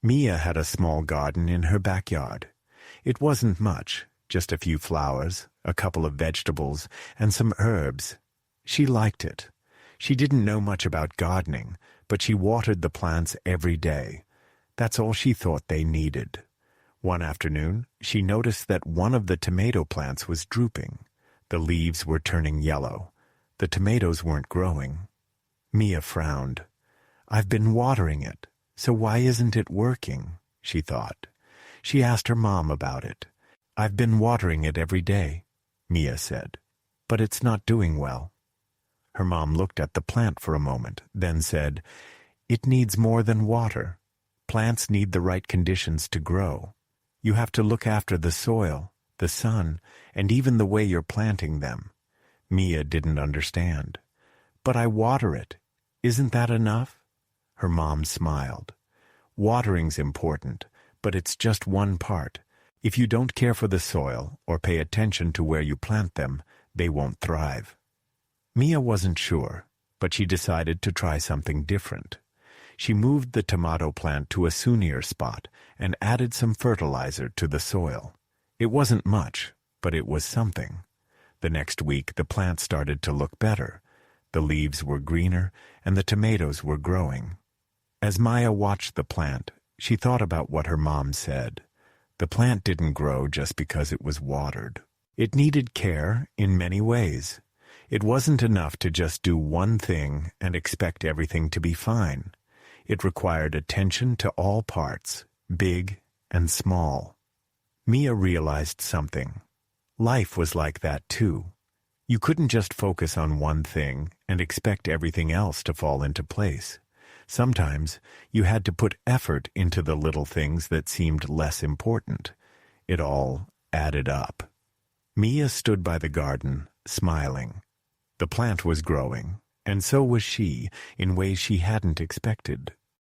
Mia had a small garden in her backyard. It wasn't much, just a few flowers, a couple of vegetables, and some herbs. She liked it. She didn't know much about gardening, but she watered the plants every day. That's all she thought they needed. One afternoon, she noticed that one of the tomato plants was drooping. The leaves were turning yellow. The tomatoes weren't growing. Mia frowned. "I've been watering it, so why isn't it working?" she thought. She asked her mom about it. "I've been watering it every day," Mia said, "but it's not doing well." Her mom looked at the plant for a moment, then said, "It needs more than water. Plants need the right conditions to grow. You have to look after the soil, the sun, and even the way you're planting them." Mia didn't understand. "But I water it. Isn't that enough?" Her mom smiled. "Watering's important, but it's just one part. If you don't care for the soil or pay attention to where you plant them, they won't thrive." Mia wasn't sure, but she decided to try something different. She moved the tomato plant to a sunnier spot and added some fertilizer to the soil. It wasn't much, but it was something. The next week the plant started to look better. The leaves were greener and the tomatoes were growing. As Maya watched the plant, she thought about what her mom said. The plant didn't grow just because it was watered. It needed care in many ways. It wasn't enough to just do one thing and expect everything to be fine. It required attention to all parts, big and small. Mia realized something. Life was like that too. You couldn't just focus on one thing and expect everything else to fall into place. Sometimes you had to put effort into the little things that seemed less important. It all added up. Mia stood by the garden, smiling. The plant was growing, and so was she, in ways she hadn't expected.